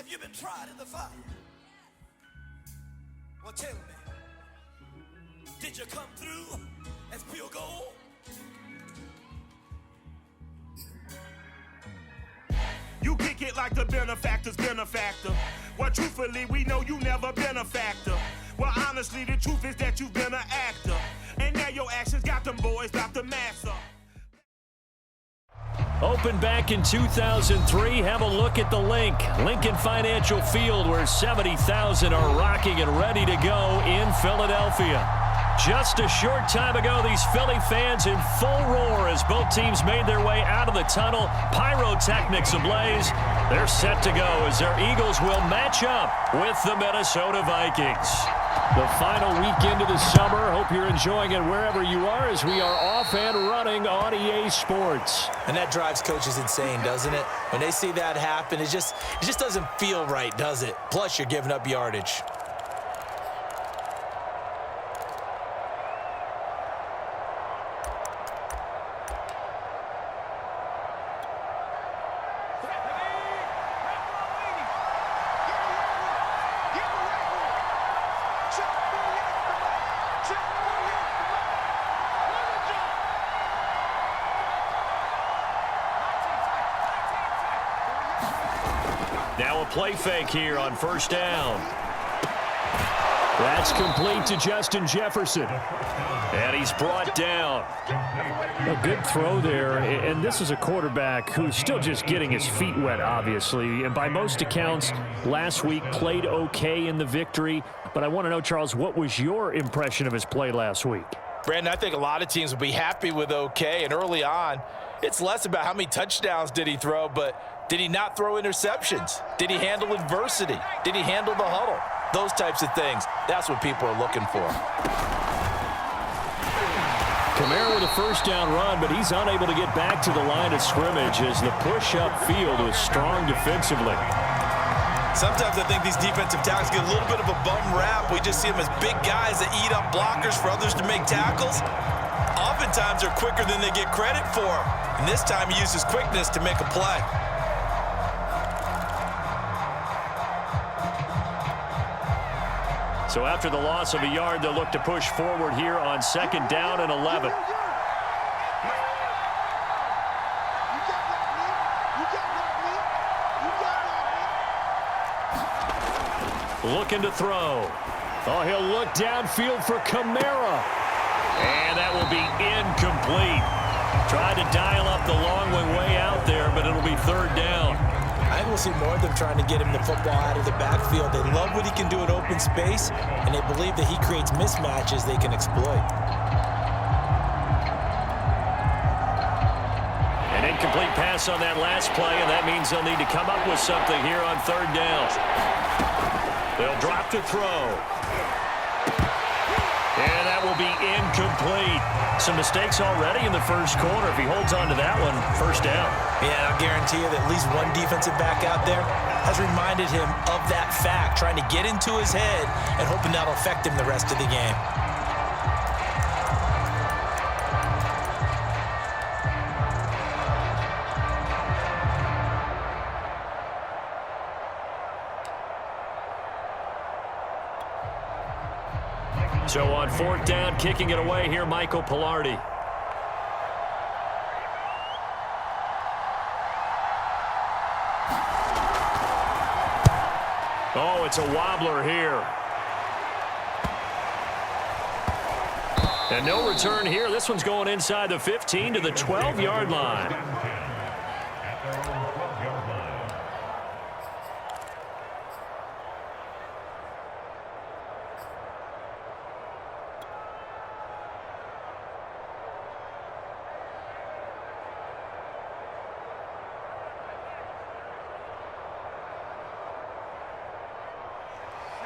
Have you been tried in the fire? Well, tell me, did you come through as pure gold? You kick it like the benefactor's benefactor. Well, truthfully, we know you never been a factor. Well, honestly, the truth is that you've been an actor. And now your actions got them boys about to master. Opened back in 2003. Have a look at the link. Lincoln Financial Field, where 70,000 are rocking and ready to go in Philadelphia. Just a short time ago, these Philly fans in full roar as both teams made their way out of the tunnel. Pyrotechnics ablaze. They're set to go as their Eagles will match up with the Minnesota Vikings. The final weekend of the summer. Hope you're enjoying it wherever you are as we are off and running on EA Sports. And that drives coaches insane, doesn't it? When they see that happen, it just doesn't feel right, does it? Plus, you're giving up yardage. Now a play fake here on first down. That's complete to Justin Jefferson. And he's brought down. A good throw there, and this is a quarterback who's still just getting his feet wet, obviously. And by most accounts, last week played okay in the victory. But I want to know, Charles, what was your impression of his play last week? Brandon, I think a lot of teams will be happy with okay. And early on, it's less about how many touchdowns did he throw, but did he not throw interceptions? Did he handle adversity? Did he handle the huddle? Those types of things. That's what people are looking for. Kamara with a first down run, but he's unable to get back to the line of scrimmage as the push upfield was strong defensively. Sometimes I think these defensive tackles get a little bit of a bum rap. We just see them as big guys that eat up blockers for others to make tackles. Oftentimes they're quicker than they get credit for. And this time he uses quickness to make a play. So after the loss of a yard, they'll look to push forward here on second down and 11. Looking to throw. Oh, he'll look downfield for Kamara. And that will be incomplete. Tried to dial up the long way out there, but it'll be third down. I think we'll see more of them trying to get him the football out of the backfield. They love what he can do in open space, and they believe that he creates mismatches they can exploit. An incomplete pass on that last play, and that means they'll need to come up with something here on third down. They'll drop to throw. And that will be incomplete. Some mistakes already in the first quarter. If he holds on to that one, first down. Yeah, I'll guarantee you that at least one defensive back out there has reminded him of that fact, trying to get into his head and hoping that'll affect him the rest of the game. So on fourth down, kicking it away here, Michael Pilardi. Oh, it's a wobbler here. And no return here. This one's going inside the 15 to the 12-yard line.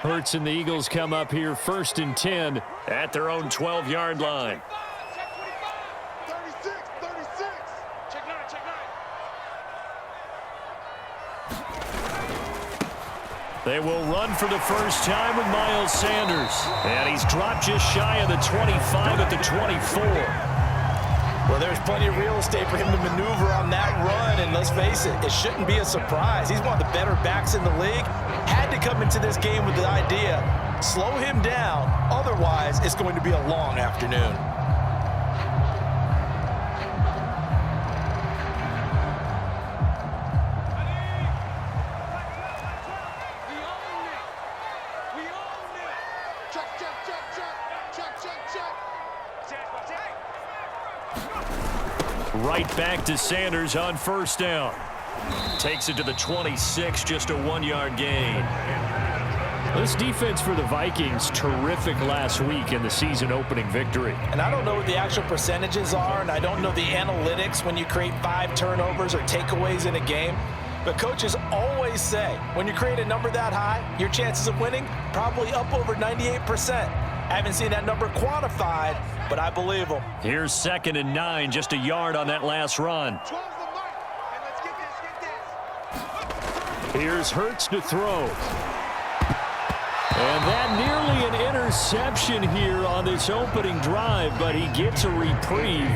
Hurts and the Eagles come up here first and 10 at their own 12-yard line. 36. Check nine. They will run for the first time with Miles Sanders. And he's dropped just shy of the 25 at the 24. Well, there's plenty of real estate for him to maneuver on that run, and let's face it, it shouldn't be a surprise. He's one of the better backs in the league. Had to come into this game with the idea, slow him down, otherwise it's going to be a long afternoon. Right back to Sanders on first down. Takes it to the 26, just a 1-yard gain. This defense for the Vikings, terrific last week in the season-opening victory. And I don't know what the actual percentages are, and I don't know the analytics when you create 5 turnovers or takeaways in a game. But coaches always say, when you create a number that high, your chances of winning probably up over 98%. I haven't seen that number quantified, but I believe them. Here's 2nd and 9, just a yard on that last run. Here's Hurts to throw. And that nearly an interception here on this opening drive, but he gets a reprieve.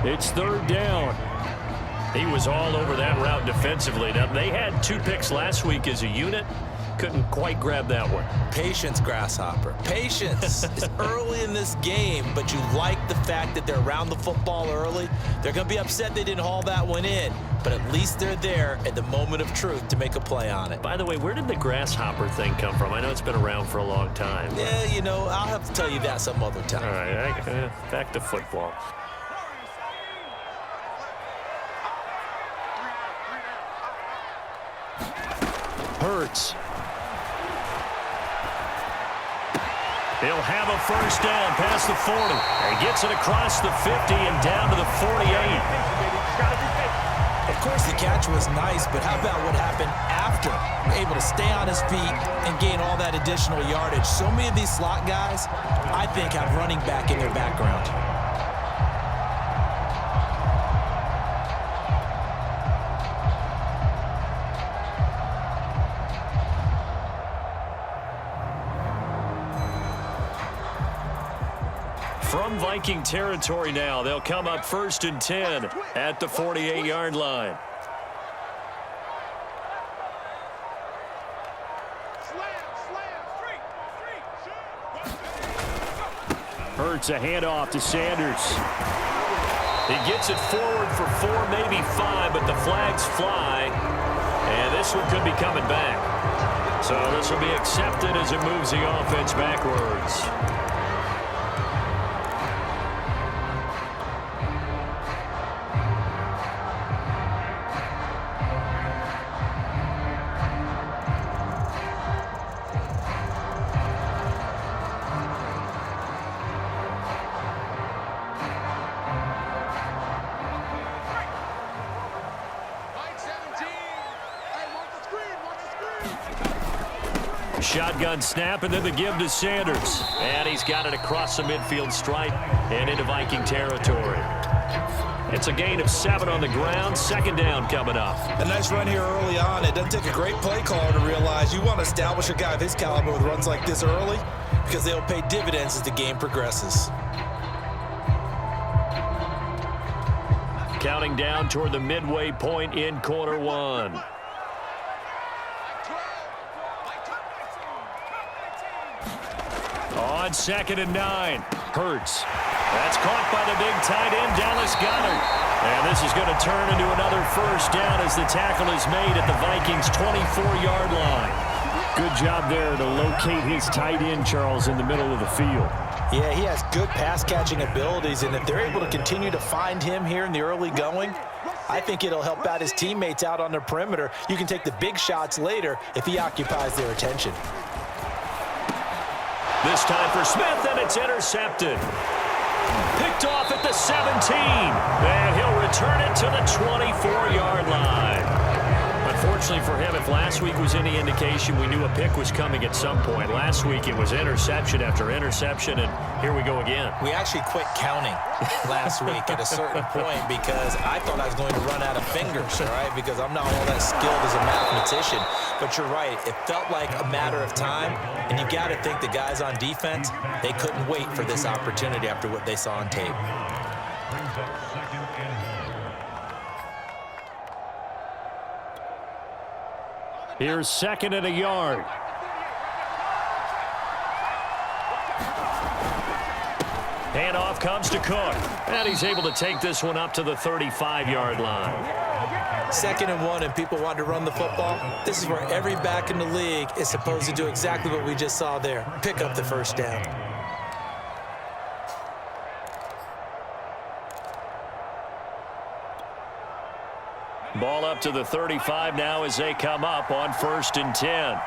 It's 3rd down. He was all over that route defensively. Now, they had 2 picks last week as a unit. Couldn't quite grab that one. Patience, Grasshopper. Patience. It's early in this game, but you like the fact that they're around the football early. They're going to be upset they didn't haul that one in, but at least they're there at the moment of truth to make a play on it. By the way, where did the Grasshopper thing come from? I know it's been around for a long time. Yeah, you know, I'll have to tell you that some other time. All right, back to football. Hurts. He'll have a first down past the 40. He gets it across the 50 and down to the 48. Of course, the catch was nice, but how about what happened after? Able to stay on his feet and gain all that additional yardage. So many of these slot guys, I think, have running back in their background. From Viking territory now, they'll come up 1st and 10 at the 48-yard line. Hurts a handoff to Sanders. He gets it forward for 4, maybe 5, but the flags fly, and this one could be coming back. So this will be accepted as it moves the offense backwards. Shotgun snap, and then the give to Sanders. And he's got it across the midfield stripe and into Viking territory. It's a gain of 7 on the ground. 2nd down coming up. A nice run here early on. It doesn't take a great play caller to realize you want to establish a guy of his caliber with runs like this early because they'll pay dividends as the game progresses. Counting down toward the midway point in quarter 1. On 2nd and 9, Hurts. That's caught by the big tight end, Dallas Goedert. And this is going to turn into another first down as the tackle is made at the Vikings' 24-yard line. Good job there to locate his tight end, Charles, in the middle of the field. Yeah, he has good pass-catching abilities, and if they're able to continue to find him here in the early going, I think it'll help out his teammates out on the perimeter. You can take the big shots later if he occupies their attention. This time for Smith, and it's intercepted. Picked off at the 17, and he'll return it to the 24-yard line. Unfortunately for him, if last week was any indication, we knew a pick was coming at some point. Last week it was interception after interception, and here we go again. We actually quit counting last week at a certain point because I thought I was going to run out of fingers, all right, because I'm not all that skilled as a mathematician. But you're right, it felt like a matter of time, and you got to think the guys on defense, they couldn't wait for this opportunity after what they saw on tape. Brings up 2nd and 1. Here's 2nd and a yard. Handoff comes to Cook. And he's able to take this one up to the 35-yard line. 2nd and 1, and people want to run the football. This is where every back in the league is supposed to do exactly what we just saw there. Pick up the first down. Ball up to the 35 now as they come up on 1st and 10.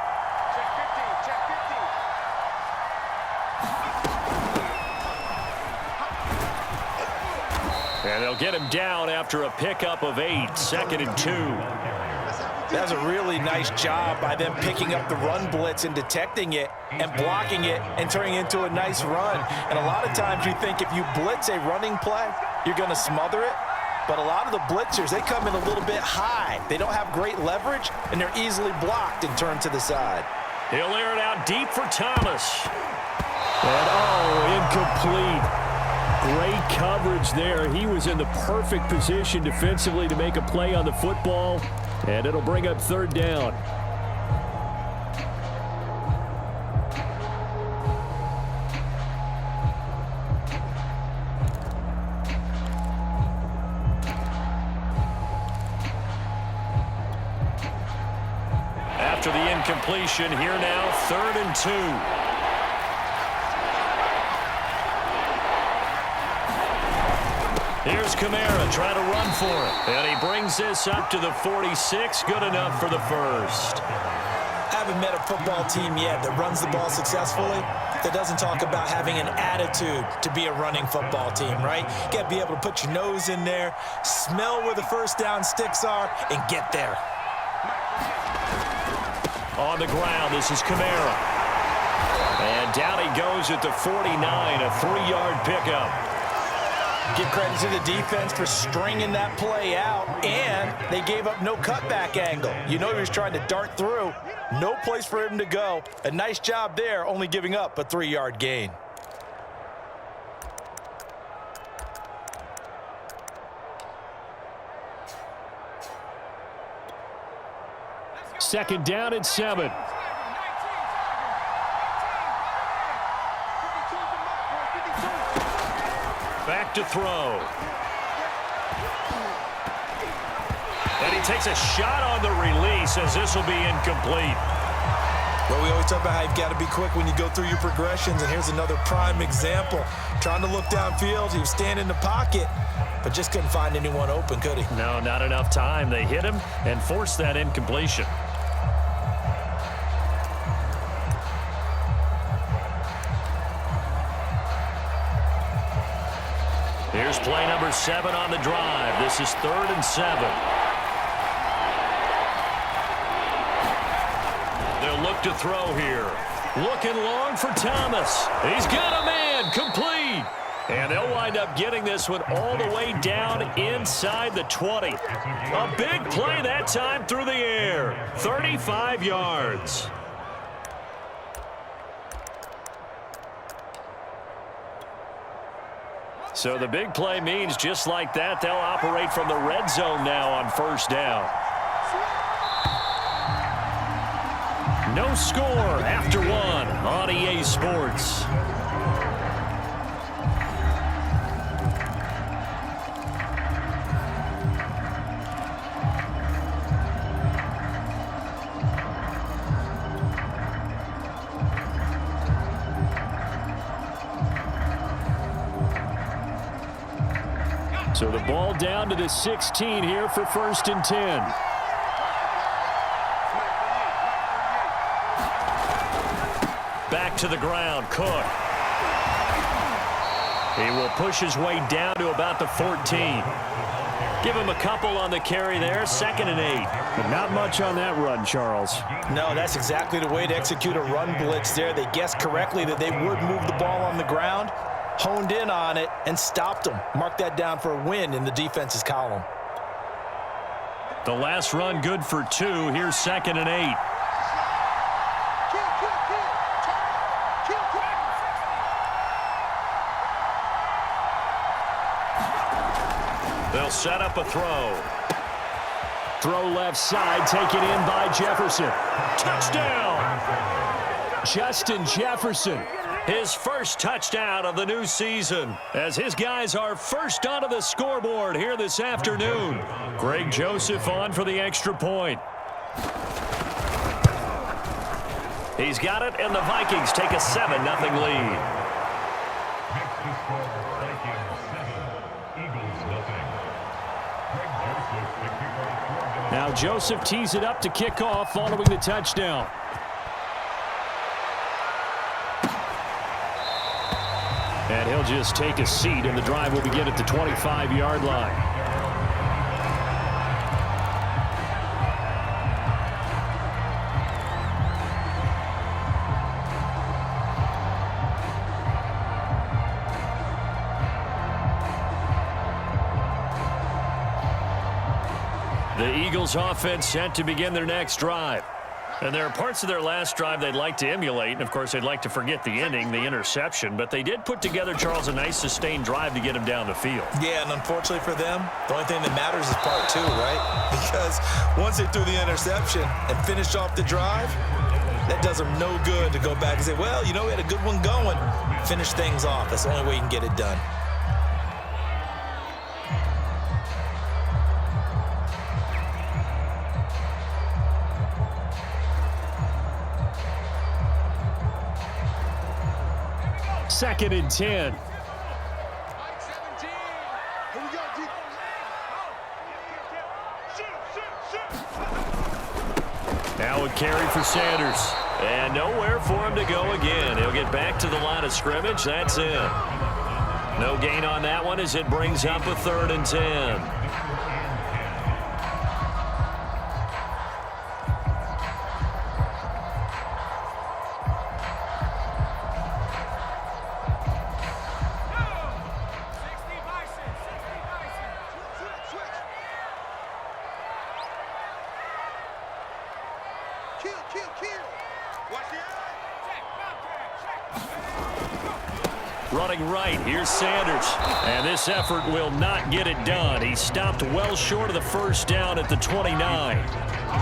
And they'll get him down after a pickup of 8, 2nd and 2. That was a really nice job by them picking up the run blitz and detecting it and blocking it and turning it into a nice run. And a lot of times you think if you blitz a running play, you're going to smother it. But a lot of the blitzers, they come in a little bit high. They don't have great leverage, and they're easily blocked and turned to the side. He'll air it out deep for Thomas. And, incomplete. Great coverage there. He was in the perfect position defensively to make a play on the football, and it'll bring up 3rd down. After the incompletion, here now, 3rd and 2. Here's Kamara trying to run for it. And he brings this up to the 46. Good enough for the first. I haven't met a football team yet that runs the ball successfully that doesn't talk about having an attitude to be a running football team, right? You got to be able to put your nose in there, smell where the first down sticks are, and get there. On the ground, this is Kamara. And down he goes at the 49, a 3-yard pickup. Give credit to the defense for stringing that play out, and they gave up no cutback angle. You know he was trying to dart through. No place for him to go. A nice job there, only giving up a 3-yard gain. Second down and 7. Back to throw. And he takes a shot on the release as this will be incomplete. Well, we always talk about how you've got to be quick when you go through your progressions, and here's another prime example. Trying to look downfield, he was standing in the pocket, but just couldn't find anyone open, could he? No, not enough time. They hit him and forced that incompletion. Here's play number 7 on the drive. This is 3rd and 7. They'll look to throw here. Looking long for Thomas. He's got a man. Complete. And they'll wind up getting this one all the way down inside the 20. A big play that time through the air. 35 yards. So the big play means just like that, they'll operate from the red zone now on 1st down. No score after 1 on EA Sports. So the ball down to the 16 here for 1st and 10. Back to the ground, Cook. He will push his way down to about the 14. Give him a couple on the carry there, 2nd and 8. But not much on that run, Charles. No, that's exactly the way to execute a run blitz there. They guessed correctly that they would move the ball on the ground, honed in on it, and stopped them. Mark that down for a win in the defense's column. The last run good for 2. Here's 2nd and 8. They'll set up a throw. Throw left side, taken in by Jefferson. Touchdown! Justin Jefferson, his first touchdown of the new season, as his guys are first onto the scoreboard here this afternoon. Greg Joseph on for the extra point. He's got it, and the Vikings take a 7-0 lead. Next to score, Vikings 7, Eagles nothing. Greg Joseph, the kickoff. Now Joseph tees it up to kick off following the touchdown. And he'll just take a seat, and the drive will begin at the 25-yard line. The Eagles offense set to begin their next drive. And there are parts of their last drive they'd like to emulate. And, of course, they'd like to forget the ending, the interception. But they did put together, Charles, a nice sustained drive to get him down the field. Yeah, and unfortunately for them, the only thing that matters is part 2, right? Because once they threw the interception and finished off the drive, that does them no good to go back and say, well, you know, we had a good one going. Finish things off. That's the only way you can get it done. Second and 10. Now a carry for Sanders. And nowhere for him to go again. He'll get back to the line of scrimmage. That's it. No gain on that one as it brings up a 3rd and 10. Running right, here's Sanders. And this effort will not get it done. He stopped well short of the first down at the 29.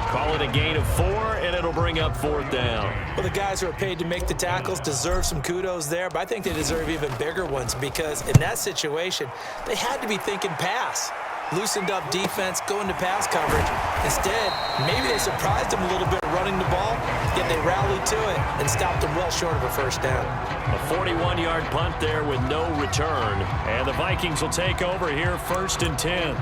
Call it a gain of 4, and it'll bring up 4th down. Well, the guys who are paid to make the tackles deserve some kudos there, but I think they deserve even bigger ones because in that situation, they had to be thinking pass. Loosened up defense, going to pass coverage. Instead, maybe they surprised them a little bit running the ball, yet they rallied to it and stopped them well short of a first down. A 41-yard punt there with no return. And the Vikings will take over here 1st and 10.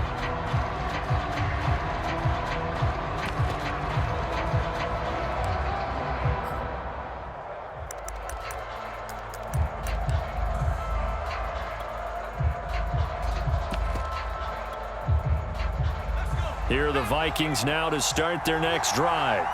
Here are the Vikings now to start their next drive.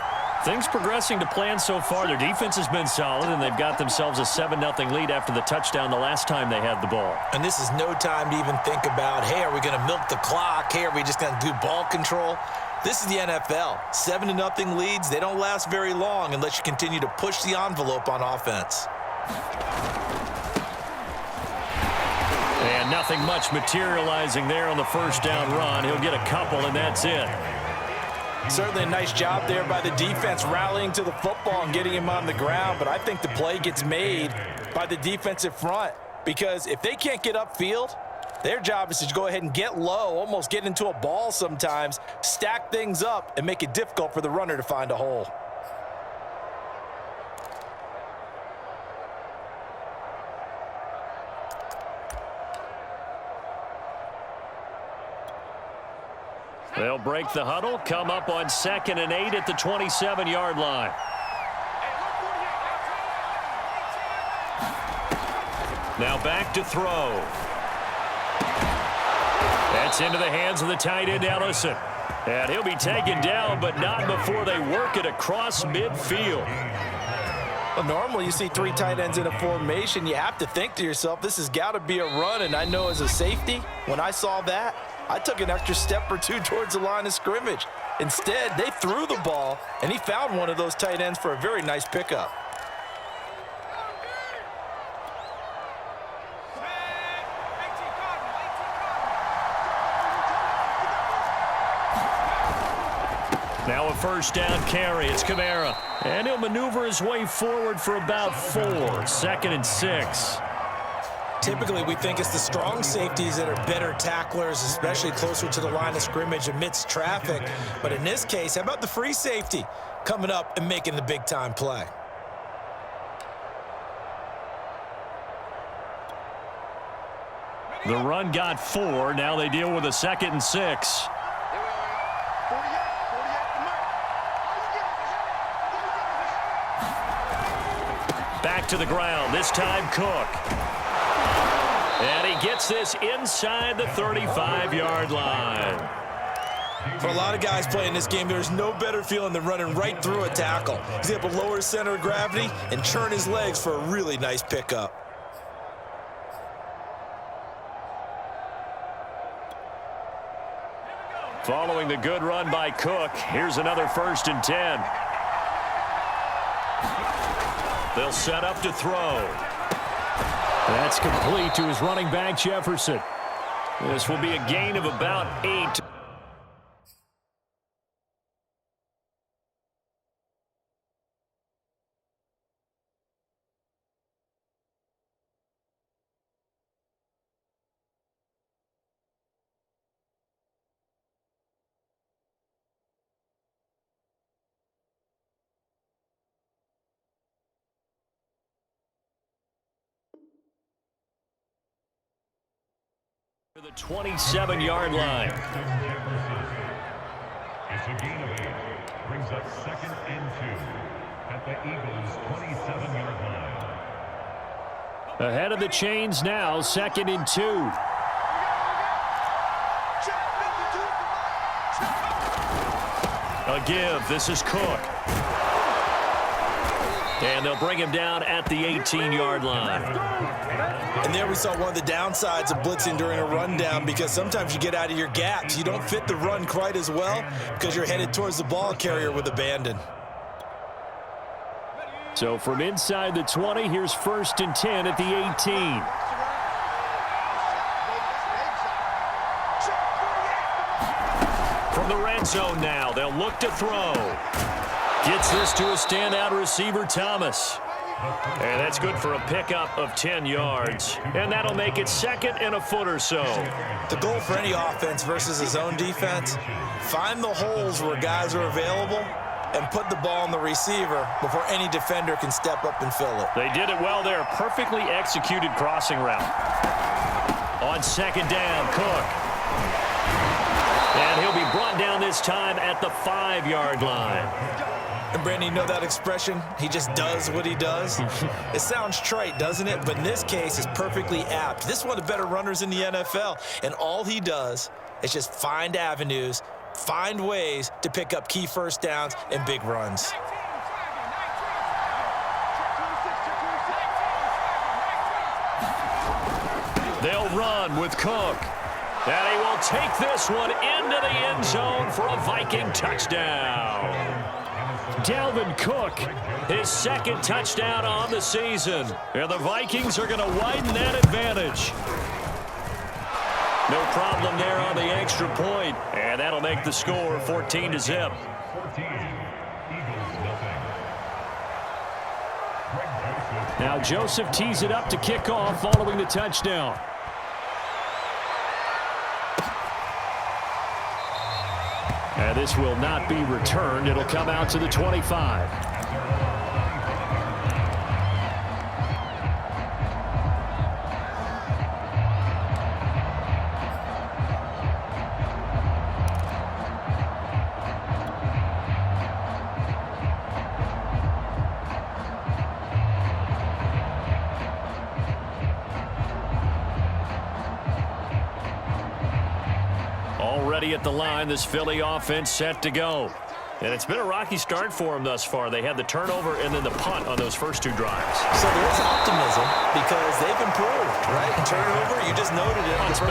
Things progressing to plan so far. Their defense has been solid, and they've got themselves a 7-0 lead after the touchdown the last time they had the ball. And this is no time to even think about, hey, are we going to milk the clock? Hey, are we just going to do ball control? This is the NFL. 7-0 leads, they don't last very long unless you continue to push the envelope on offense. And nothing much materializing there on the first down run. He'll get a couple, and that's it. Certainly a nice job there by the defense rallying to the football and getting him on the ground, but I think the play gets made by the defensive front because if they can't get upfield, their job is to go ahead and get low, almost get into a ball sometimes, stack things up, and make it difficult for the runner to find a hole. They'll break the huddle, come up on 2nd and 8 at the 27-yard line. Now back to throw. That's into the hands of the tight end, Ellison. And he'll be taken down, but not before they work it across midfield. Well, normally you see 3 tight ends in a formation. You have to think to yourself, this has got to be a run. And I know as a safety, when I saw that, I took an extra step or 2 towards the line of scrimmage. Instead, they threw the ball, and he found one of those tight ends for a very nice pickup. Now a first down carry. It's Kamara. And he'll maneuver his way forward for about 4. 2nd and 6. Typically, we think it's the strong safeties that are better tacklers, especially closer to the line of scrimmage amidst traffic. But in this case, how about the free safety coming up and making the big-time play? The run got 4. Now they deal with a 2nd and 6. Back to the ground. This time Cook. And he gets this inside the 35-yard line. For a lot of guys playing this game, there's no better feeling than running right through a tackle. He's able to lower his center of gravity and churn his legs for a really nice pickup. Following the good run by Cook, here's another 1st and 10. They'll set up to throw. That's complete to his running back, Jefferson. This will be a gain of about 8. To the 27-yard line. It's a gain of 8. Brings up 2nd and 2 at the Eagles' 27-yard line. Ahead of the chains now, 2nd and 2. A give. This is Cook. And they'll bring him down at the 18-yard line. And there we saw one of the downsides of blitzing during a rundown, because sometimes you get out of your gaps. You don't fit the run quite as well because you're headed towards the ball carrier with abandon. So from inside the 20, here's 1st and 10 at the 18. From the red zone now, they'll look to throw. Gets this to a standout receiver, Thomas. And that's good for a pickup of 10 yards. And that'll make it 2nd and a foot or so. The goal for any offense versus his own defense, find the holes where guys are available and put the ball on the receiver before any defender can step up and fill it. They did it well there. Perfectly executed crossing route. On 2nd down, Cook. And he'll be brought down this time at the 5-yard line. And Brandon, you know that expression? He just does what he does. It sounds trite, doesn't it? But in this case, it's perfectly apt. This is one of the better runners in the NFL. And all he does is just find avenues, find ways to pick up key first downs and big runs. They'll run with Cook. And he will take this one into the end zone for a Viking touchdown. Dalvin Cook, his 2nd touchdown on the season. And the Vikings are going to widen that advantage. No problem there on the extra point. And that'll make the score 14-0. 14, Eagles nothing. Now Joseph tees it up to kick off following the touchdown. And this will not be returned. It'll come out to the 25. Already at the line, this Philly offense set to go. And it's been a rocky start for them thus far. They had the turnover and then the punt on those first 2 drives. So there's optimism because they've improved, right? Turnover, you just noted it. Punt's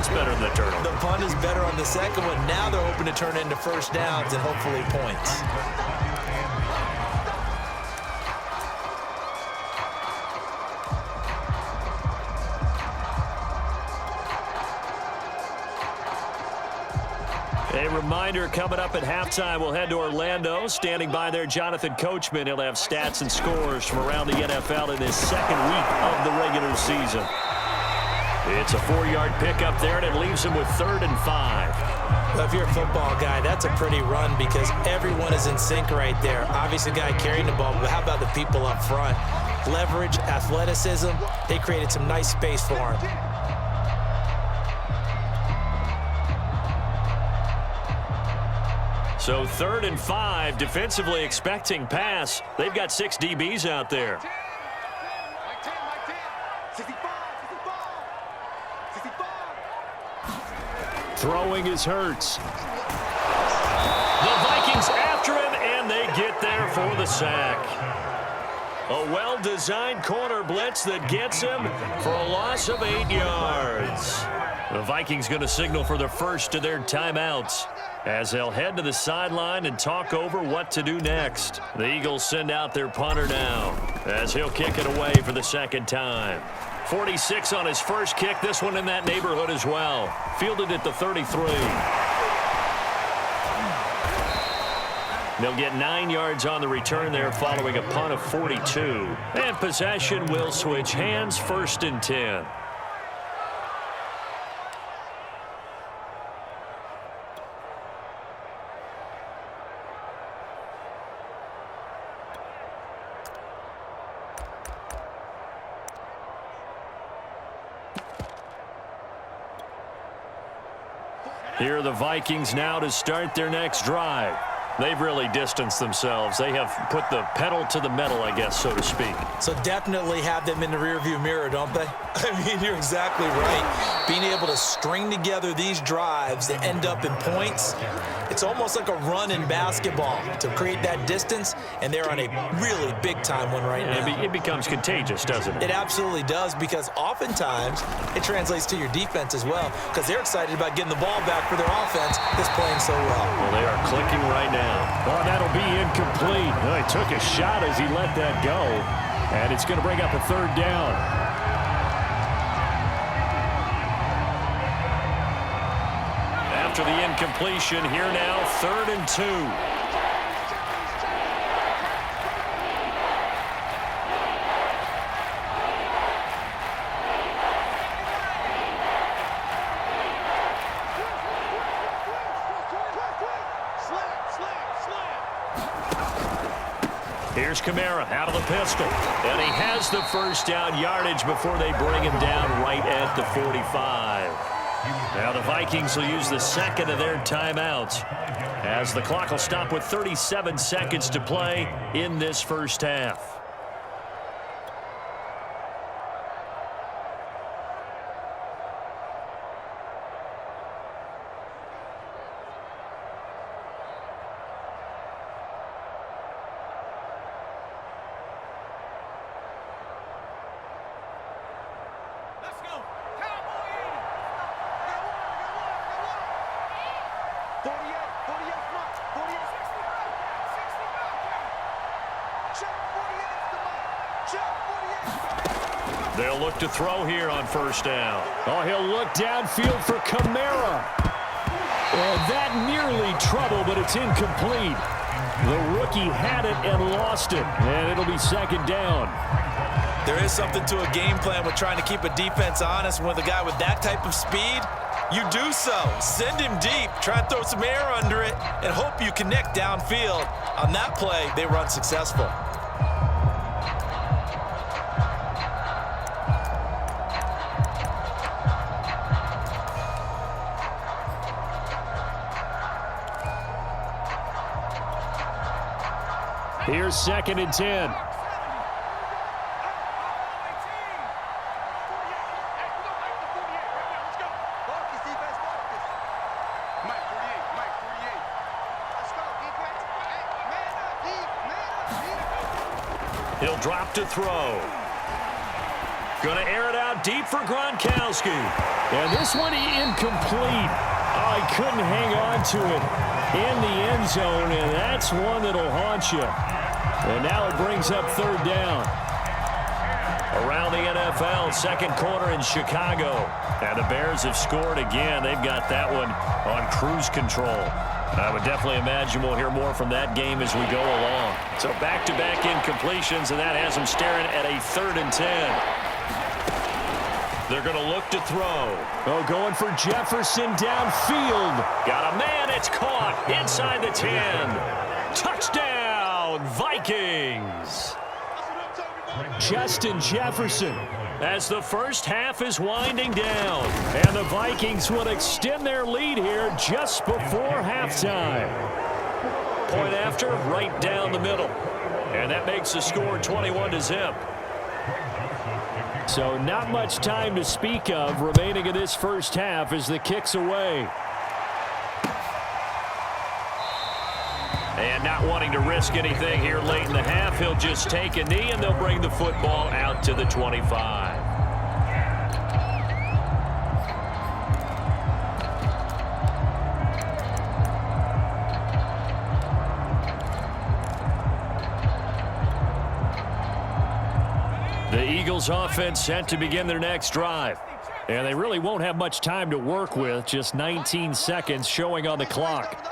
better than the turnover. The punt is better on the second one. Now they're hoping to turn into first downs and hopefully points. A reminder coming up at halftime, we'll head to Orlando. Standing by there, Jonathan Coachman. He'll have stats and scores from around the NFL in this second week of the regular season. It's a 4-yard pickup there, and it leaves him with 3rd and 5. Well, if you're a football guy, that's a pretty run because everyone is in sync right there. Obviously, the guy carrying the ball, but how about the people up front? Leverage, athleticism, they created some nice space for him. So 3rd and 5, defensively expecting pass. They've got 6 DBs out there. Throwing is Hurts. The Vikings after him, and they get there for the sack. A well-designed corner blitz that gets him for a loss of 8 yards. The Vikings going to signal for the first of their timeouts as they'll head to the sideline and talk over what to do next. The Eagles send out their punter now as he'll kick it away for the second time. 46 on his first kick, this one in that neighborhood as well. Fielded at the 33. They'll get 9 yards on the return there following a punt of 42. And possession will switch hands, 1st and 10. Here are the Vikings now to start their next drive. They've really distanced themselves. They have put the pedal to the metal, I guess, so to speak. So definitely have them in the rearview mirror, don't they? I mean, you're exactly right. Being able to string together these drives that end up in points, it's almost like a run in basketball to create that distance, and they're on a really big-time one right now. It becomes contagious, doesn't it? It absolutely does, because oftentimes it translates to your defense as well, because they're excited about getting the ball back for their offense that's playing so well. Well, they are clicking right now. Oh, that'll be incomplete. Well, he took a shot as he let that go, and it's going to bring up a 3rd down. After the incompletion, here now, 3rd and 2. Here's Kamara out of the pistol. And he has the first down yardage before they bring him down right at the 45. Now the Vikings will use the second of their timeouts as the clock will stop with 37 seconds to play in this first half. They'll look to throw here on first down. Oh, he'll look downfield for Kamara. And that nearly trouble, but it's incomplete. The rookie had it and lost it, and it'll be 2nd down. There is something to a game plan with trying to keep a defense honest. With a guy with that type of speed, you do so. Send him deep, try and throw some air under it, and hope you connect downfield. On that play, they were unsuccessful. Here's 2nd and 10. He'll drop to throw. Going to air it out deep for Gronkowski. And this one incomplete. Oh, he couldn't hang on to it in the end zone, and that's one that'll haunt you. And now it brings up 3rd down. Around the NFL, NFL, second quarter in Chicago. And the Bears have scored again. They've got that one on cruise control. I would definitely imagine we'll hear more from that game as we go along. So back-to-back incompletions, and that has them staring at a 3rd and 10. They're going to look to throw. Oh, going for Jefferson downfield. Got a man. It's caught inside the 10. Touchdown, Vikings. Justin Jefferson as the first half is winding down. And the Vikings will extend their lead here just before halftime. Point after, right down the middle. And that makes the score 21-0. So not much time to speak of remaining in this first half as the kick's away. And not wanting to risk anything here late in the half, he'll just take a knee and they'll bring the football out to the 25. The Eagles offense set to begin their next drive. And they really won't have much time to work with, just 19 seconds showing on the clock.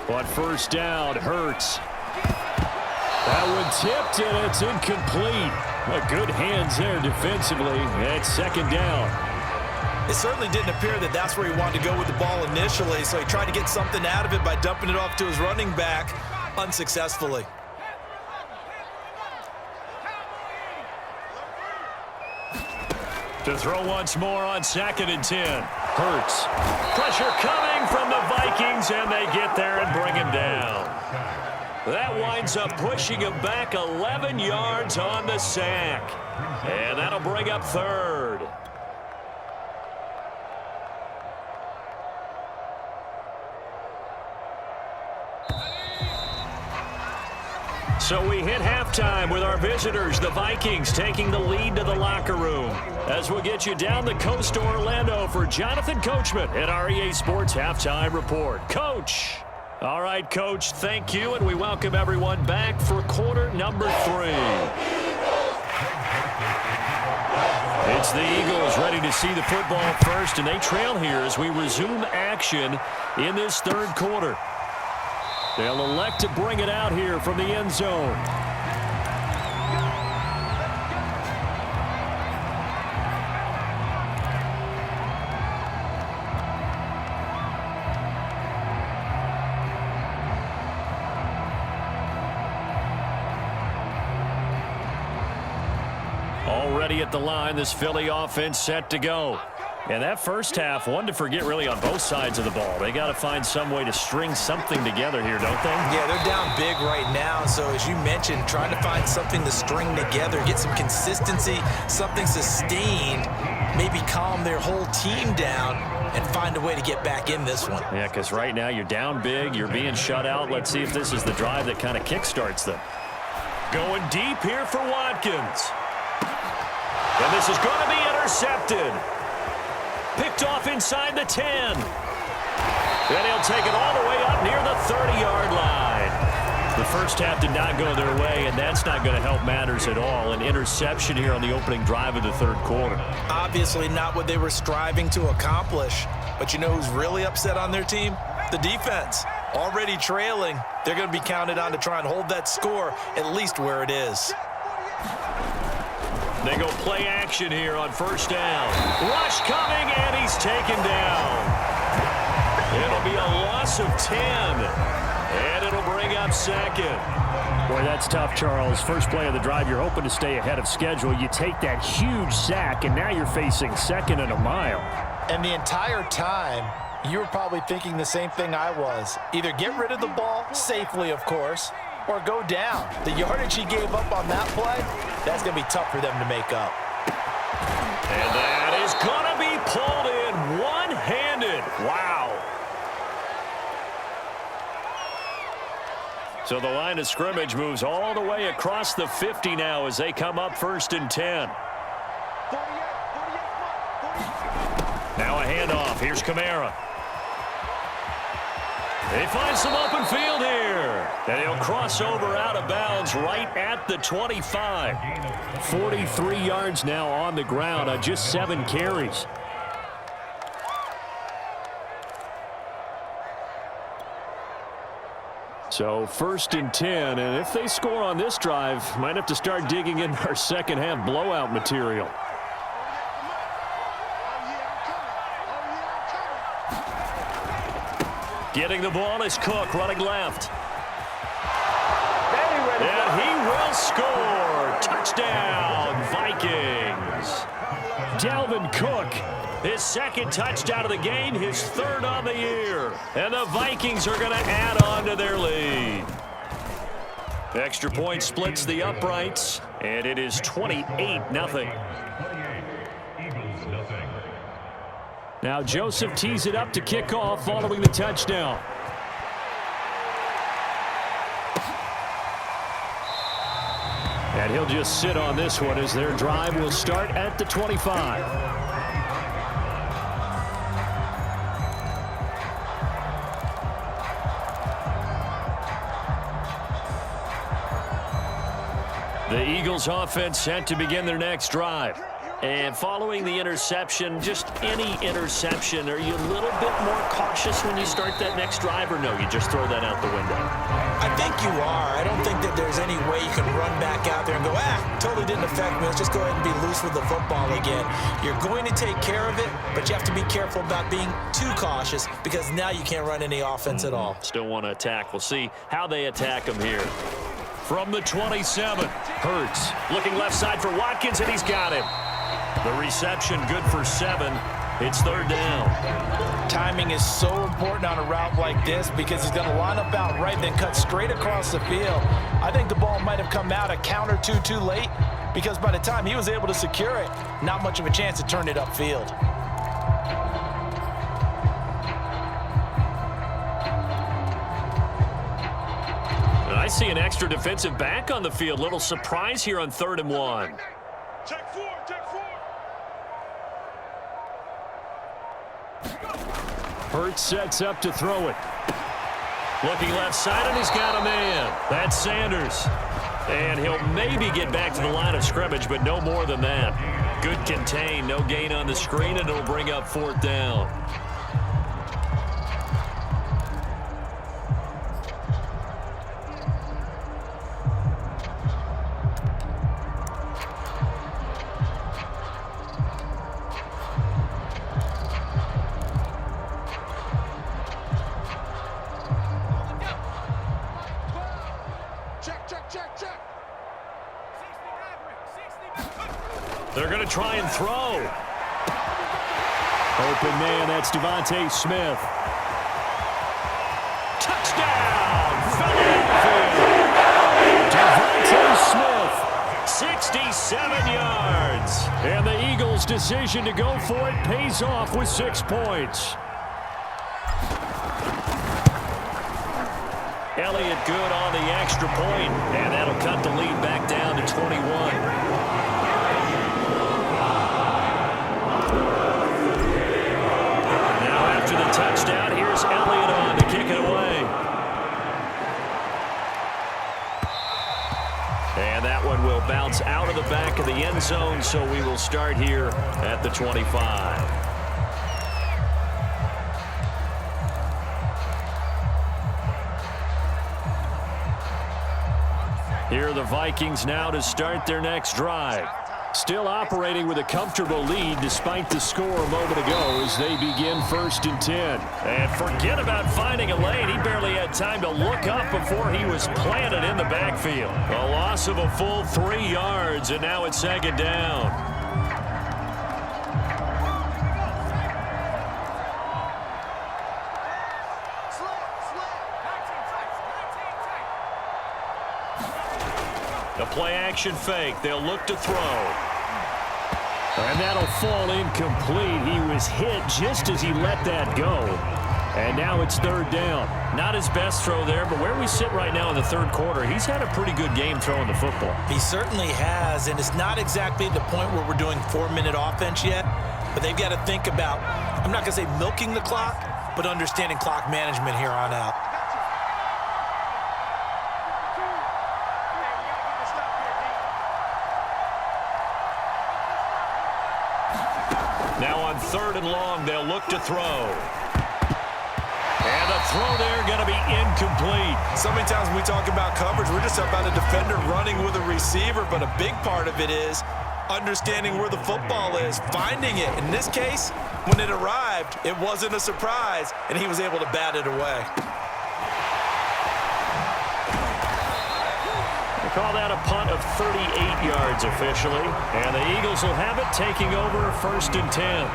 On first down, Hurts. That one tipped, and it's incomplete. Good hands there defensively. It's second down. It certainly didn't appear that that's where he wanted to go with the ball initially, so he tried to get something out of it by dumping it off to his running back unsuccessfully. To throw once more on 2nd and 10. Hurts. Pressure coming from the Vikings, and they get there and bring him down. That winds up pushing him back 11 yards on the sack. And that'll bring up 3rd. So we hit halftime with our visitors, the Vikings, taking the lead to the locker room. As we'll get you down the coast to Orlando for Jonathan Coachman at our EA Sports Halftime Report. Coach. All right, Coach, thank you, and we welcome everyone back for quarter number 3. It's the Eagles ready to see the football first, and they trail here as we resume action in this 3rd quarter. They'll elect to bring it out here from the end zone. Already at the line, this Philly offense set to go. And that first half, one to forget really on both sides of the ball. They got to find some way to string something together here, don't they? Yeah, they're down big right now. So as you mentioned, trying to find something to string together, get some consistency, something sustained, maybe calm their whole team down and find a way to get back in this one. Yeah, because right now you're down big, you're being shut out. Let's see if this is the drive that kind of kickstarts them. Going deep here for Watkins. And this is going to be intercepted. Picked off inside the 10. Then he'll take it all the way up near the 30-yard line. The first half did not go their way, and that's not going to help matters at all. An interception here on the opening drive of the 3rd quarter. Obviously not what they were striving to accomplish. But you know who's really upset on their team? The defense. Already trailing. They're going to be counted on to try and hold that score at least where it is. They go play action here on first down. Rush coming, and he's taken down. It'll be a loss of 10, and it'll bring up 2nd. Boy, that's tough, Charles. First play of the drive, you're hoping to stay ahead of schedule. You take that huge sack, and now you're facing 2nd and a mile. And the entire time, you were probably thinking the same thing I was. Either get rid of the ball, safely, of course, or go down. The yardage he gave up on that play, that's going to be tough for them to make up. And that is going to be pulled in one-handed. Wow. So the line of scrimmage moves all the way across the 50 now as they come up 1st and 10. Now a handoff. Here's Kamara. He finds some open field here. And he'll cross over out of bounds right at the 25. 43 yards now on the ground on just 7 carries. So 1st and 10, and if they score on this drive, might have to start digging in our second half blowout material. Getting the ball is Cook running left. And he will score. Touchdown, Vikings. Dalvin Cook, his 2nd touchdown of the game, his 3rd on the year. And the Vikings are going to add on to their lead. Extra point splits the uprights, and it is 28-0. Now Joseph tees it up to kick off following the touchdown. And he'll just sit on this one as their drive will start at the 25. The Eagles offense set to begin their next drive. And following the interception, just any interception, are you a little bit more cautious when you start that next drive, or no, you just throw that out the window? I think you are. I don't think that there's any way you can run back out there and go, totally didn't affect me. Let's just go ahead and be loose with the football again. You're going to take care of it, but you have to be careful about being too cautious because now you can't run any offense at all. Still want to attack. We'll see how they attack him here. From the 27, Hurts looking left side for Watkins, and he's got him. The reception good for 7. It's 3rd down. Timing is so important on a route like this because he's going to line up out right, then cut straight across the field. I think the ball might have come out a count or two too late because by the time he was able to secure it, not much of a chance to turn it upfield. I see an extra defensive back on the field. Little surprise here on 3rd and 1. Check 4, check 4. Hurts sets up to throw it. Looking left side, and he's got a man. That's Sanders. And he'll maybe get back to the line of scrimmage, but no more than that. Good contain, no gain on the screen, and it'll bring up 4th down. They're going to try and throw. Open man, that's Devontae Smith. Touchdown, Philadelphia. Devontae Smith, 67 yards. And the Eagles' decision to go for it pays off with 6 points. Elliott good on the extra point, and that'll cut the lead back down to 21. The touchdown. Here's Elliott on to kick it away. And that one will bounce out of the back of the end zone, so we will start here at the 25. Here are the Vikings now to start their next drive. Still operating with a comfortable lead despite the score a moment ago as they begin 1st and 10. And forget about finding a lane. He barely had time to look up before he was planted in the backfield. A loss of a full 3 yards, and now it's 2nd down. The play-action fake. They'll look to throw. And that'll fall incomplete. He was hit just as he let that go. And now it's 3rd down. Not his best throw there, but where we sit right now in the 3rd quarter, he's had a pretty good game throwing the football. He certainly has, and it's not exactly the point where we're doing 4-minute offense yet, but they've got to think about, I'm not going to say milking the clock, but understanding clock management here on out. Now on 3rd and long, they'll look to throw. And the throw there going to be incomplete. So many times when we talk about coverage, we're just about a defender running with a receiver, but a big part of it is understanding where the football is, finding it. In this case, when it arrived, it wasn't a surprise, and he was able to bat it away. They call that a punt of 38 yards officially, and the Eagles will have it taking over 1st and 10.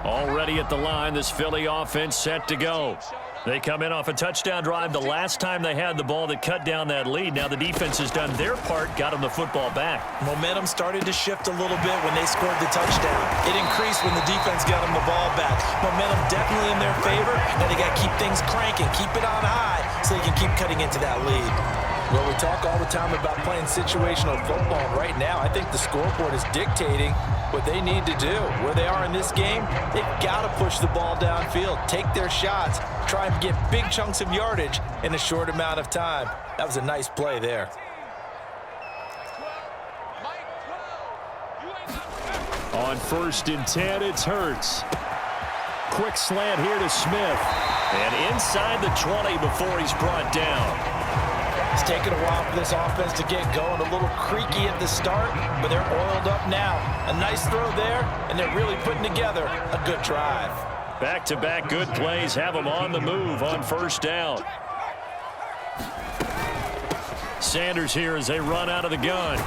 Already at the line, this Philly offense set to go. They come in off a touchdown drive the last time they had the ball that cut down that lead. Now the defense has done their part, got them the football back. Momentum started to shift a little bit when they scored the touchdown. It increased when the defense got them the ball back. Momentum definitely in their favor. Now they got to keep things cranking, keep it on high so they can keep cutting into that lead. Well, we talk all the time about playing situational football. Right now, I think the scoreboard is dictating what they need to do. Where they are in this game, they've got to push the ball downfield, take their shots, try and get big chunks of yardage in a short amount of time. That was a nice play there. On 1st and 10, it's Hurts. Quick slant here to Smith. And inside the 20 before he's brought down. It's taken a while for this offense to get going. A little creaky at the start, but they're oiled up now. A nice throw there, and they're really putting together a good drive. Back-to-back good plays have them on the move on 1st down. Sanders here as they run out of the gun.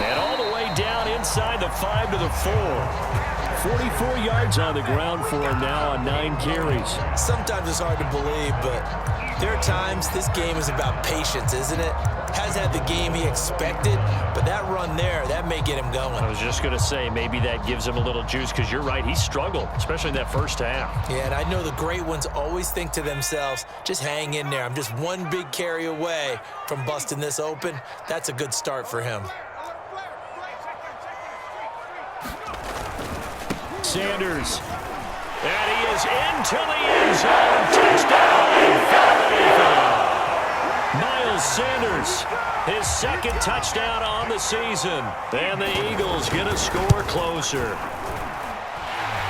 And all the way down inside the 5 to the 4. 44 yards on the ground for him now on 9 carries. Sometimes it's hard to believe, but there are times this game is about patience, isn't it? Has had the game he expected, but that run there, that may get him going. I was just going to say, maybe that gives him a little juice, because you're right, he struggled, especially in that 1st half. Yeah, and I know the great ones always think to themselves, just hang in there. I'm just one big carry away from busting this open. That's a good start for him. Sanders. And he is into the end zone. Touchdown, Philadelphia. Miles Sanders, his 2nd touchdown on the season. And the Eagles get a score closer.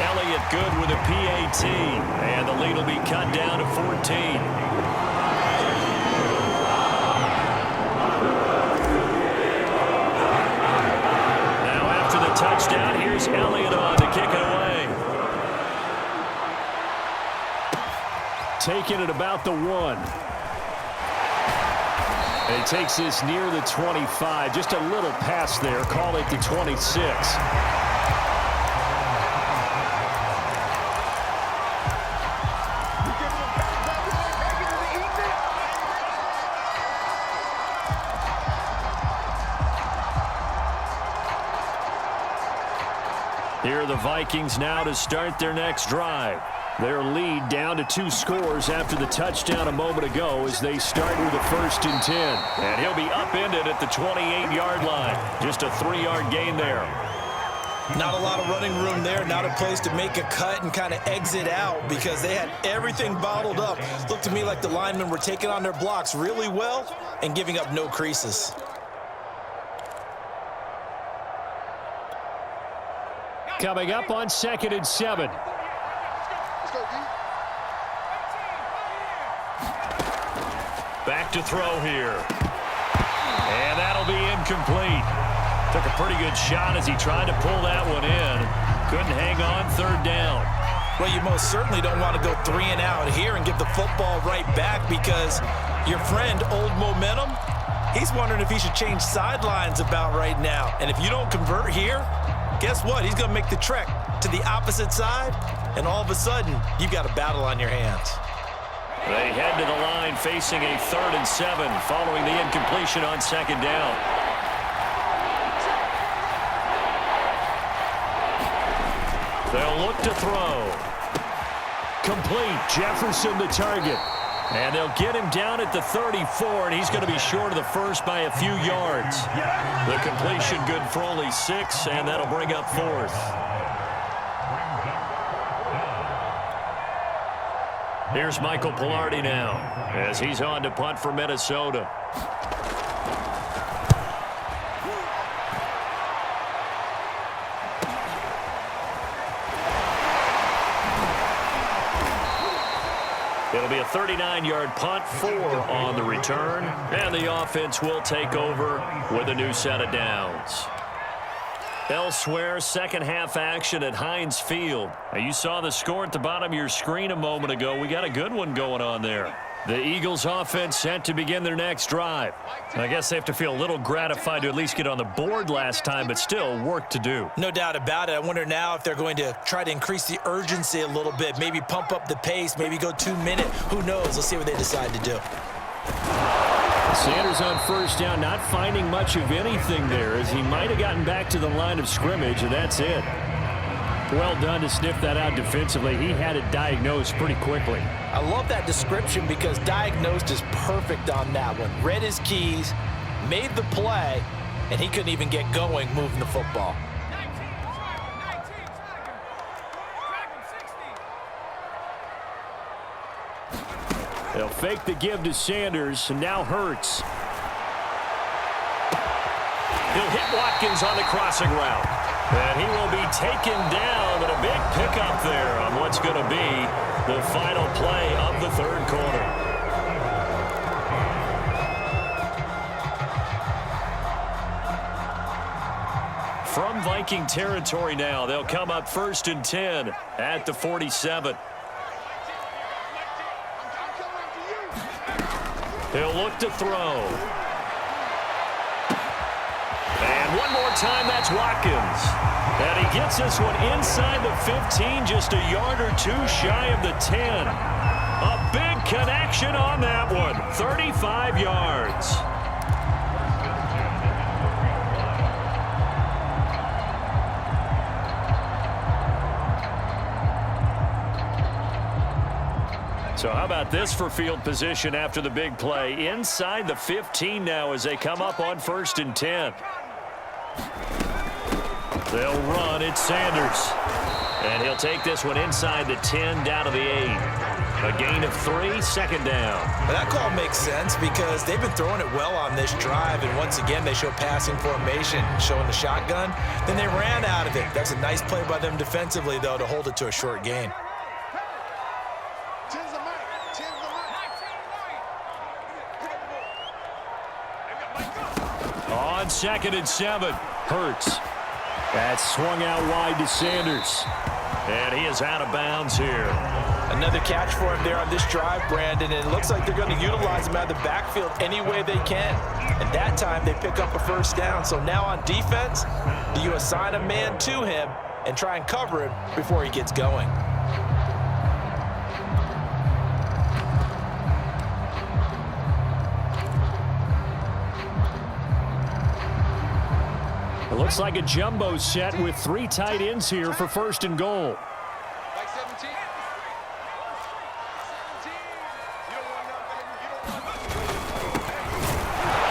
Elliott good with a PAT. And the lead will be cut down to 14. Now after the touchdown, here's Elliott on to kick it away. Taking it about the 1. And he takes this near the 25. Just a little pass there. Call it the 26. Here are the Vikings now to start their next drive. Their lead down to 2 scores after the touchdown a moment ago as they start with a 1st and 10. And he'll be upended at the 28-yard line. Just a 3-yard gain there. Not a lot of running room there, not a place to make a cut and kind of exit out because they had everything bottled up. Looked to me like the linemen were taking on their blocks really well and giving up no creases. Coming up on 2nd and 7. Back to throw here. And that'll be incomplete. Took a pretty good shot as he tried to pull that one in. Couldn't hang on 3rd down. Well, you most certainly don't want to go 3 and out here and give the football right back because your friend, Old Momentum, he's wondering if he should change sidelines about right now. And if you don't convert here, guess what? He's going to make the trek to the opposite side, and all of a sudden, you've got a battle on your hands. They head to the line facing a 3rd and 7 following the incompletion on 2nd down. They'll look to throw. Complete. Jefferson the target. And they'll get him down at the 34, and he's going to be short of the first by a few yards. The completion good for only 6, and that'll bring up 4th. Here's Michael Pilardi now as he's on to punt for Minnesota. It'll be a 39-yard punt, 4 on the return, and the offense will take over with a new set of downs. Elsewhere, second half action at Heinz Field. Now, you saw the score at the bottom of your screen a moment ago. We got a good one going on there. The Eagles offense set to begin their next drive. I guess they have to feel a little gratified to at least get on the board last time, but still work to do. No doubt about it. I wonder now if they're going to try to increase the urgency a little bit, maybe pump up the pace, maybe go 2-minute. Who knows? Let's see what they decide to do. Sanders on first down, not finding much of anything there, as he might have gotten back to the line of scrimmage, and that's it. Well done to sniff that out defensively. He had it diagnosed pretty quickly. I love that description because diagnosed is perfect on that one. Read his keys, made the play, and he couldn't even get going moving the football. They'll fake the give to Sanders, and now Hurts. He'll hit Watkins on the crossing route. And he will be taken down, and a big pickup there on what's going to be the final play of the third quarter. From Viking territory now, they'll come up 1st and 10 at the 47. He'll look to throw. And one more time, that's Watkins. And he gets this one inside the 15, just a yard or 2 shy of the 10. A big connection on that one, 35 yards. So how about this for field position after the big play? Inside the 15 now as they come up on 1st and 10. They'll run. It's Sanders. And he'll take this one inside the 10 down to the 8. A gain of 3, second down. Well, that call makes sense because they've been throwing it well on this drive, and once again they show passing formation, showing the shotgun. Then they ran out of it. That's a nice play by them defensively, though, to hold it to a short gain. On 2nd and 7, Hurts. That's swung out wide to Sanders. And he is out of bounds here. Another catch for him there on this drive, Brandon, and it looks like they're going to utilize him out of the backfield any way they can. And that time they pick up a first down. So now on defense, do you assign a man to him and try and cover him before he gets going? It looks like a jumbo set with 3 tight ends here for 1st and goal.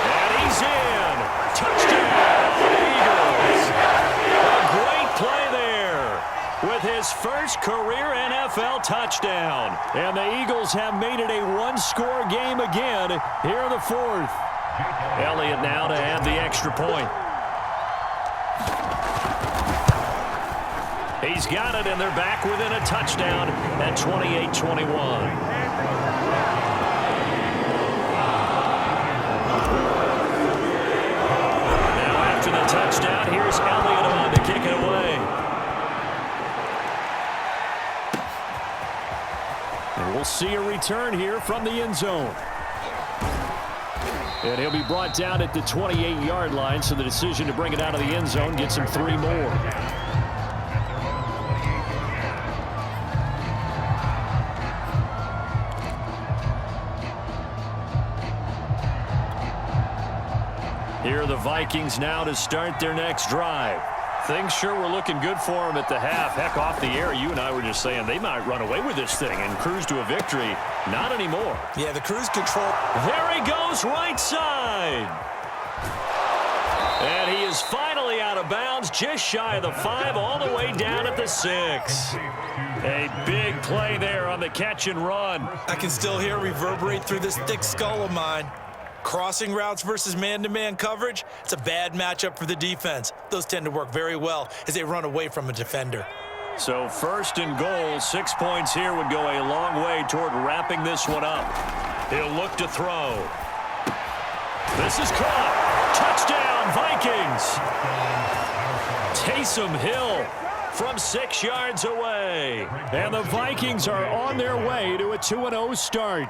And he's in. Touchdown, Eagles. A great play there with his first career NFL touchdown. And the Eagles have made it a 1-score game again here in the 4th. Elliott now to add the extra point. He's got it, and they're back within a touchdown at 28-21. Now after the touchdown, here's Elliott on to kick it away. And we'll see a return here from the end zone. And he'll be brought down at the 28-yard line, so the decision to bring it out of the end zone gets him 3 more. Here are the Vikings now to start their next drive. Things sure were looking good for him at the half. Heck, off the air, you and I were just saying they might run away with this thing and cruise to a victory. Not anymore. Yeah, the cruise control. There he goes, right side. And he is finally out of bounds, just shy of the 5, all the way down at the 6. A big play there on the catch and run. I can still hear it reverberate through this thick skull of mine. Crossing routes versus man-to-man coverage, it's a bad matchup for the defense. Those tend to work very well as they run away from a defender. So 1st and goal, 6 points here would go a long way toward wrapping this one up. He'll look to throw. This is caught. Touchdown, Vikings. Taysom Hill from 6 yards away. And the Vikings are on their way to a 2-0 start.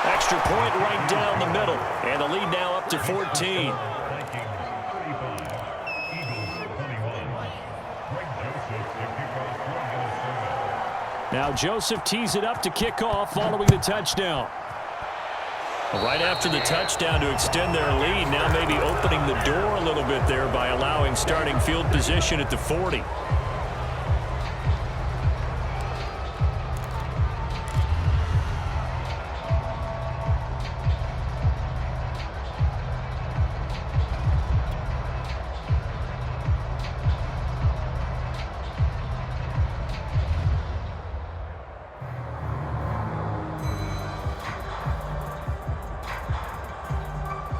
Extra point right down the middle. And the lead now up to 14. Now Joseph tees it up to kick off following the touchdown. Right after the touchdown to extend their lead, now maybe opening the door a little bit there by allowing starting field position at the 40.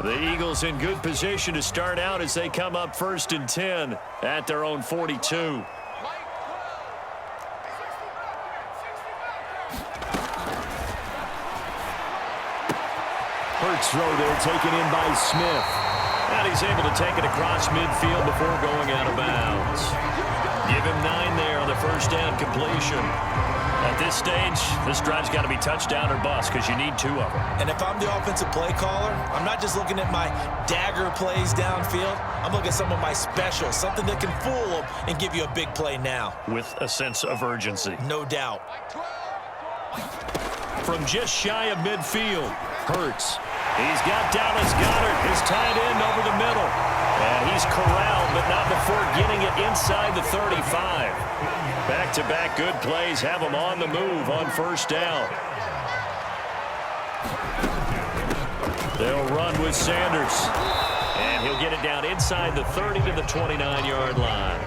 The Eagles in good position to start out as they come up 1st and 10 at their own 42. Hurts throw there taken in by Smith. And he's able to take it across midfield before going out of bounds. Give him 9 there on the first down completion. At this stage, this drive's got to be touchdown or bust because you need 2 of them. And if I'm the offensive play caller, I'm not just looking at my dagger plays downfield. I'm looking at some of my specials, something that can fool them and give you a big play now. With a sense of urgency. No doubt. From just shy of midfield, Hurts. He's got Dallas Goedert, his tight end over the middle. And he's corralled, but not before getting it inside the 35. Back-to-back good plays have him on the move on first down. They'll run with Sanders. And he'll get it down inside the 30 to the 29-yard line.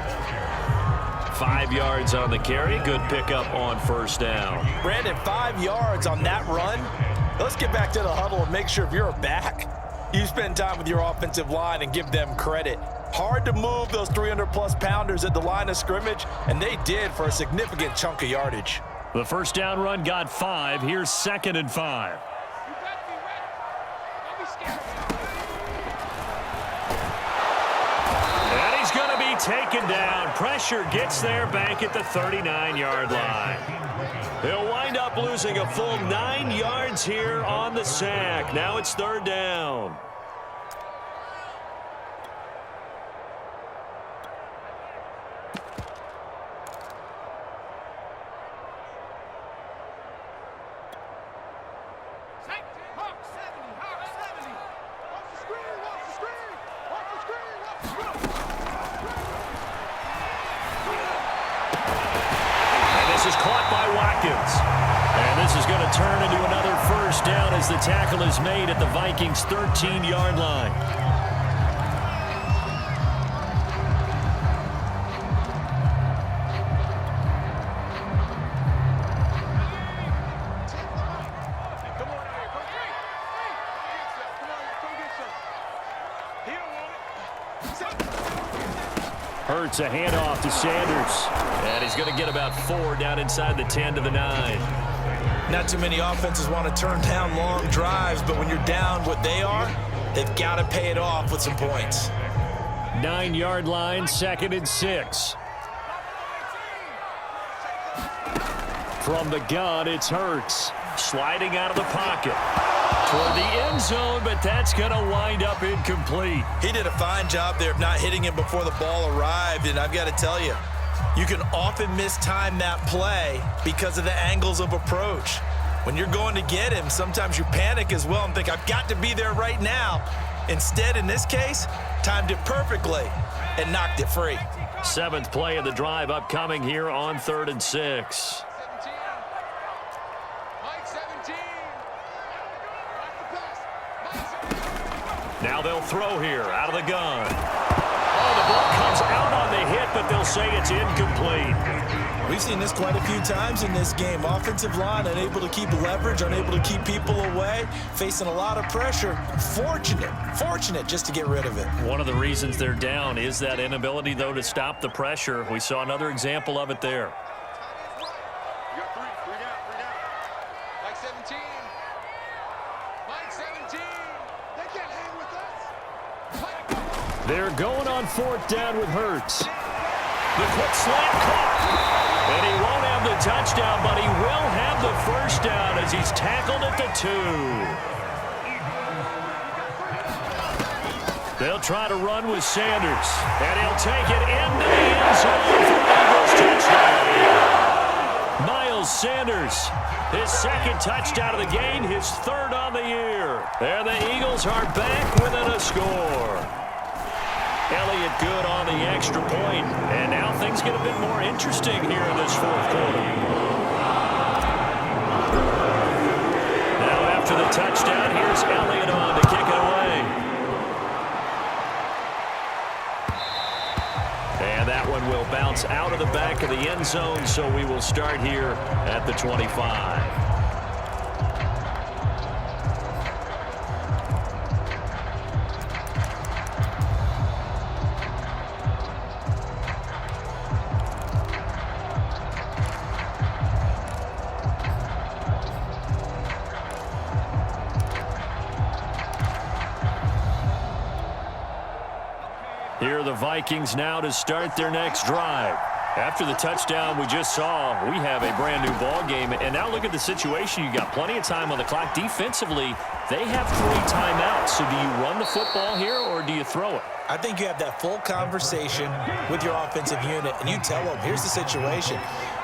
5 yards on the carry. Good pickup on first down. Brandon, 5 yards on that run. Let's get back to the huddle and make sure if you're a back, you spend time with your offensive line and give them credit. Hard to move those 300-plus pounders at the line of scrimmage, and they did for a significant chunk of yardage. The first down run got 5. Here's 2nd and 5. And he's going to be taken down. Pressure gets there back at the 39-yard line. He'll wind up losing a full 9 yards here on the sack. Now it's 3rd down. Turn into another first down as the tackle is made at the Vikings' 13-yard line. Hurts a handoff to Sanders. And he's going to get about 4 down inside the 10 to the 9. Not too many offenses want to turn down long drives, but when you're down what they are, they've got to pay it off with some points. 9-yard line, 2nd and 6. From the gun, it's Hurts. Sliding out of the pocket toward the end zone, but that's going to wind up incomplete. He did a fine job there of not hitting him before the ball arrived, and I've got to tell you, you can often mistime that play because of the angles of approach. When you're going to get him, sometimes you panic as well and think, I've got to be there right now. Instead, in this case, timed it perfectly and knocked it free. 7th play of the drive upcoming here on 3rd and 6. Now they'll throw here out of the gun. Oh, the ball comes out on the hit, but they'll say it's incomplete. We've seen this quite a few times in this game. Offensive line unable to keep leverage, unable to keep people away, facing a lot of pressure. Fortunate just to get rid of it. One of the reasons they're down is that inability, though, to stop the pressure. We saw another example of it there. They're going on 4th down with Hurts. The quick slant caught. And he won't have the touchdown, but he will have the first down as he's tackled at the 2. They'll try to run with Sanders. And he'll take it into the end zone for an Eagles touchdown. Miles Sanders, his 2nd touchdown of the game, his 3rd on the year. And the Eagles are back within a score. Elliott good on the extra point, and now things get a bit more interesting here in this 4th quarter. Now after the touchdown, here's Elliott on to kick it away. And that one will bounce out of the back of the end zone, so we will start here at the 25. Here are the Vikings now to start their next drive. After the touchdown we just saw, we have a brand new ball game. And now look at the situation. You got plenty of time on the clock. Defensively, they have 3 timeouts. So do you run the football here or do you throw it? I think you have that full conversation with your offensive unit, and you tell them, here's the situation.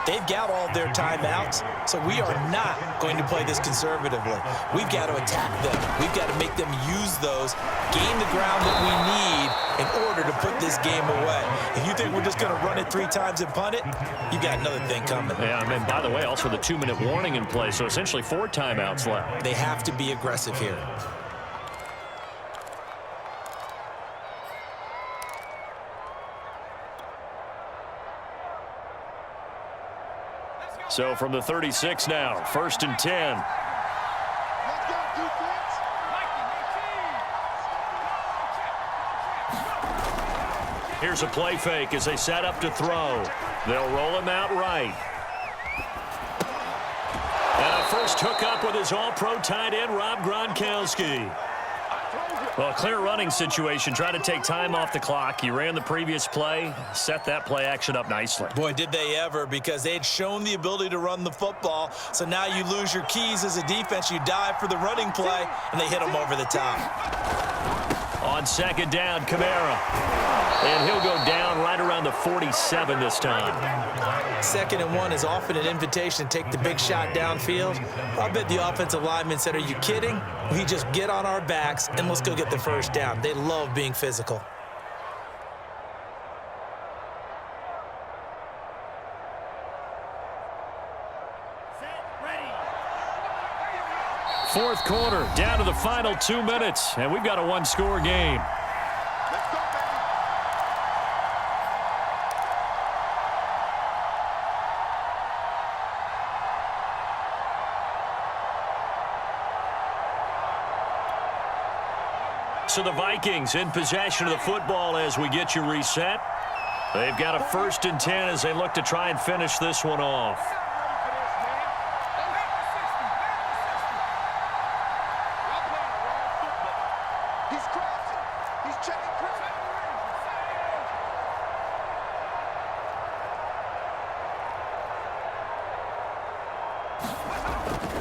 They've got all their timeouts, so we are not going to play this conservatively. We've got to attack them. We've got to make them use those, gain the ground that we need in order to put this game away. If you think we're just going to run it 3 times and punt it, you've got another thing coming. Yeah, I mean, by the way, also the 2-minute warning in play, so essentially 4 timeouts left. They have to be aggressive here. So from the 36 now, 1st and 10. Here's a play fake as they set up to throw. They'll roll him out right. And a first hookup with his all-pro tight end, Rob Gronkowski. Well, a clear running situation. Try to take time off the clock. He ran the previous play, set that play action up nicely. Boy, did they ever, because they had shown the ability to run the football. So now you lose your keys as a defense. You dive for the running play, and they hit him over the top. On 2nd down, Kamara. And he'll go down right around the 47 this time. 2nd and 1 is often an invitation to take the big shot downfield. I bet the offensive lineman said, are you kidding? We just get on our backs and let's go get the first down. They love being physical. Fourth quarter, down to the final 2 minutes, and we've got a 1-score game. So the Vikings in possession of the football as we get you reset. They've got a 1st and 10 as they look to try and finish this one off.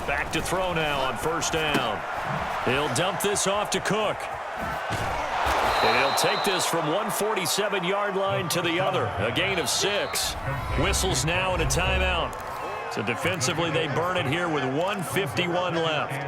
Back to throw now on 1st down. He'll dump this off to Cook. And he'll take this from 147-yard line to the other. A gain of 6. Whistles now and a timeout. So defensively they burn it here with 1:51 left.